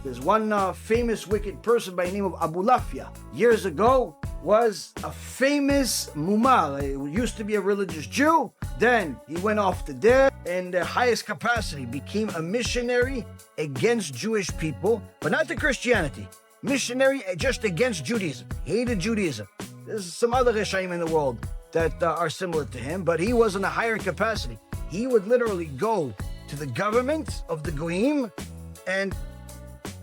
There's one famous wicked person by the name of Abu Lafia. Years ago, was a famous mumal. He used to be a religious Jew. Then he went off to there in the highest capacity, became a missionary against Jewish people, but not to Christianity. Missionary just against Judaism. Hated Judaism. There's some other Rishaim in the world that are similar to him, but he was in a higher capacity. He would literally go to the government of the Goyim and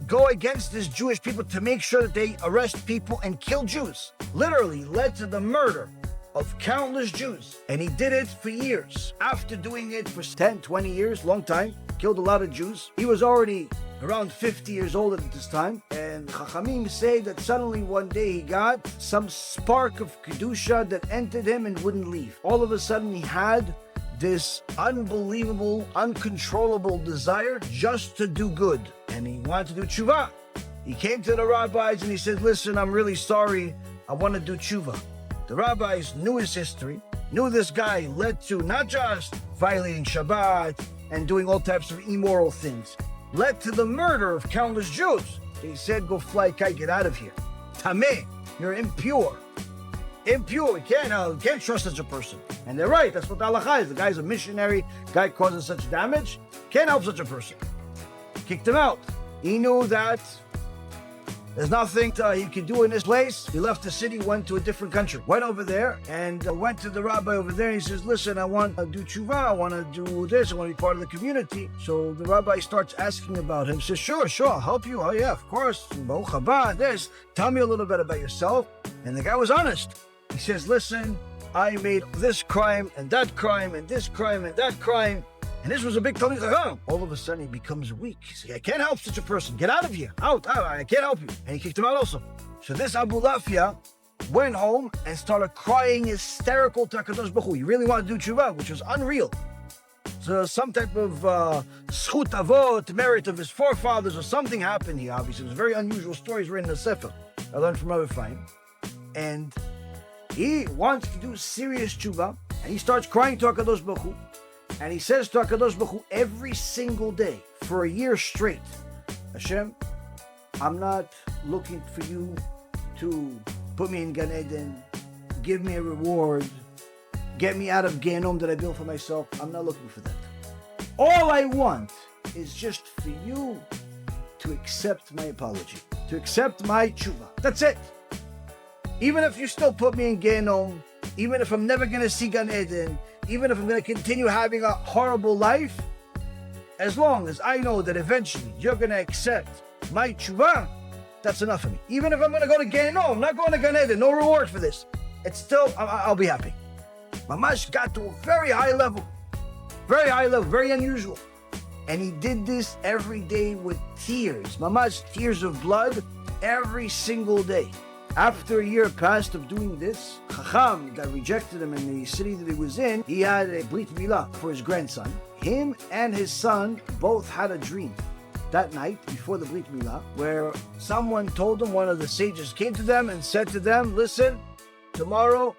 go against these Jewish people to make sure that they arrest people and kill Jews. Literally led to the murder of countless Jews. And he did it for years. After doing it for 10, 20 years, long time, killed a lot of Jews. He was already around 50 years old at this time. And Chachamim say that suddenly one day he got some spark of Kedusha that entered him and wouldn't leave. All of a sudden he had this unbelievable, uncontrollable desire just to do good. And he wanted to do teshuvah. He came to the rabbis and he said, listen, I'm really sorry. I want to do teshuvah. The rabbis knew his history, knew this guy led to not just violating Shabbat and doing all types of immoral things, led to the murder of countless Jews. They said, go fly kite, get out of here. Tameh, you're impure. Impure, we can't trust such a person. And they're right, that's what the halakha is. The guy's a missionary, guy causes such damage, can't help such a person. Kicked him out. He knew that there's nothing he could do in this place. He left the city, went to a different country. Went over there and went to the rabbi over there. And he says, listen, I want to do teshuvah. I want to do this. I want to be part of the community. So the rabbi starts asking about him. He says, sure, I'll help you. Oh yeah, of course. Baruch haba, this. Tell me a little bit about yourself. And the guy was honest. He says, listen, I made this crime and that crime and this crime and that crime. And this was a big Talmud Chacham. All of a sudden, he becomes weak. He says, I can't help such a person. Get out of here. Out, I can't help you. And he kicked him out also. So this Abu Lafia went home and started crying hysterical to HaKadosh Baruch Hu. He really wanted to do teshuvah, which was unreal. So some type of zchut avot, merit of his forefathers, or something happened here, obviously. It was very unusual stories written in the Sefer. I learned from Rabbi. And he wants to do serious teshuvah, and he starts crying to HaKadosh Baruch Hu. And he says to HaKadosh Baruch Hu every single day for a year straight, Hashem, I'm not looking for you to put me in Gan Eden, give me a reward, get me out of Gehenom that I built for myself. I'm not looking for that. All I want is just for you to accept my apology, to accept my teshuvah. That's it. Even if you still put me in Gehenom, even if I'm never going to see Gan Eden, even if I'm going to continue having a horrible life, as long as I know that eventually you're going to accept my teshuvah, that's enough for me. Even if I'm going to go to Gehenom, I'm not going to Gan Eden, no reward for this. It's still, I'll be happy. Mamash got to a very high level, very unusual. And he did this every day with tears, Mamash tears of blood every single day. After a year passed of doing this, Chacham that rejected him in the city that he was in, he had a brit milah for his grandson. Him and his son both had a dream that night before the brit milah, where someone told them, one of the sages came to them and said to them, listen, tomorrow,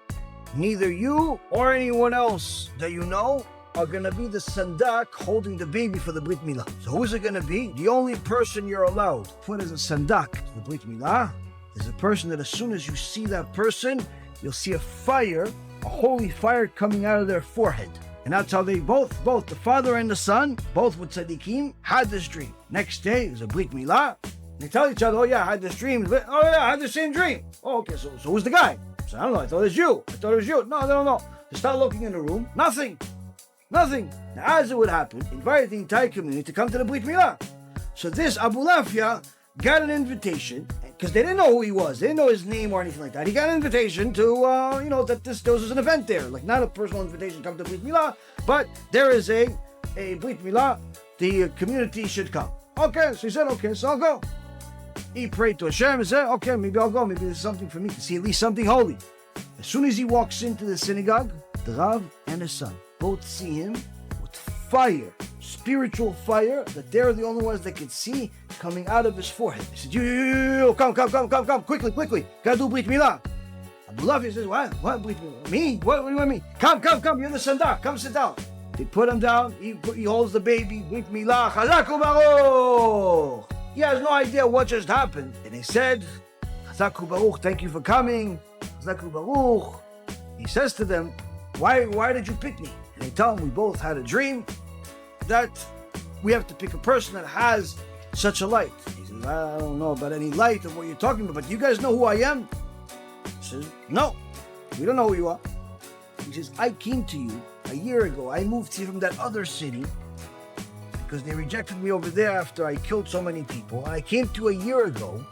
neither you or anyone else that you know are going to be the sandak holding the baby for the brit milah. So who is it going to be? The only person you're allowed to put as a sandak for the brit milah is a person that as soon as you see that person, you'll see a fire, a holy fire coming out of their forehead. And that's how they both the father and the son, both with tzaddikim, had this dream. Next day, there's a brit milah. They tell each other, oh yeah, I had this dream. Oh yeah, I had the same dream. Oh, okay, so who's the guy? So I don't know, I thought it was you. No, they don't know. They start looking in the room, nothing. Now, as it would happen, invited the entire community to come to the brit milah. So this Abu Lafia got an invitation, because they didn't know who he was. They didn't know his name or anything like that. He got an invitation to, that there was an event there. Like, not a personal invitation to come to Brit Milah, but there is a Brit Milah. The community should come. Okay, so he said, okay, so I'll go. He prayed to Hashem and said, okay, maybe I'll go. Maybe there's something for me to see, at least something holy. As soon as he walks into the synagogue, the Rav and his son both see him with fire, spiritual fire, that they're the only ones that can see coming out of his forehead. He said, you, come, quickly, gotta do Brit Milah. Abulafia says, what Brit Milah? Me? What do you want me? Come, you're the sandak, come sit down. They put him down, he holds the baby, Brit Milah, Chazak u'Baruch. He has no idea what just happened. And he said, Chazaku Baruch, thank you for coming. Chazaku Baruch. He says to them, why did you pick me? And they tell him, we both had a dream that we have to pick a person that has such a light. He says, I don't know about any light of what you're talking about, but you guys know who I am? He says, no, we don't know who you are. He says, I came to you a year ago. I moved here from that other city because they rejected me over there after I killed so many people. And I came to a year ago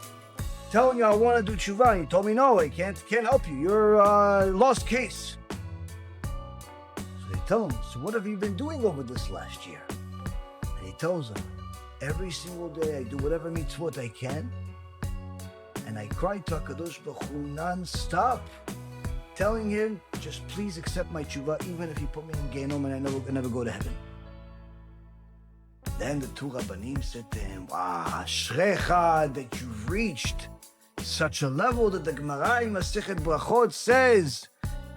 telling you I want to do teshuvah. And you told me, no, I can't help you. You're a lost case. So they tell him, so what have you been doing over this last year? And he tells them, every single day I do whatever mitzvot I can. And I cry to HaKadosh Baruch Hu non-stop, telling him, just please accept my teshuvah, even if you put me in Gehenom and I never go to heaven. Then the two Rabbanim said to him, wow, Ashrecha, that you've reached such a level that the Gemara in Masechet Brachot says,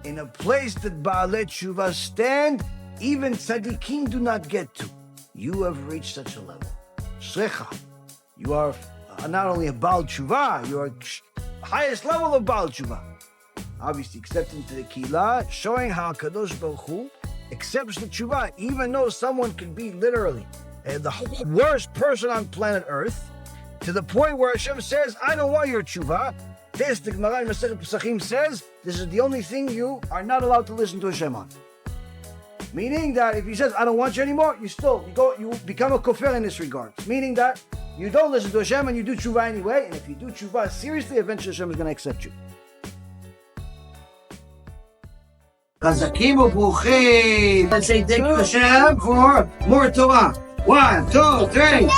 in a place that Baalei Teshuvah stand, even tzaddikim do not get to. You have reached such a level. Ashrecha, you are not only a Baal Teshuvah, you are highest level of Baal Teshuvah. Obviously accepting to the Kila, showing how Kadosh Baruch Hu accepts the Teshuvah, even though someone could be literally the worst person on planet Earth, to the point where Hashem says, I don't want your Teshuvah. This, the Gemara in Masechet Pesachim says, this is the only thing you are not allowed to listen to Hashem on. Meaning that if he says, I don't want you anymore, you become a kofar in this regard. Meaning that you don't listen to Hashem and you do Teshuvah anyway, and if you do Teshuvah seriously, eventually Hashem is going to accept you. Chazakim ubruchim. Let's say thank you Hashem for more Torah. 1, 2, 3.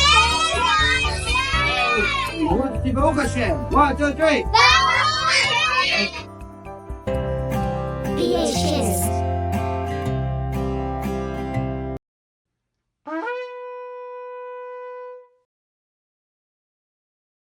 Baruch Hashem. 1, 2, 3.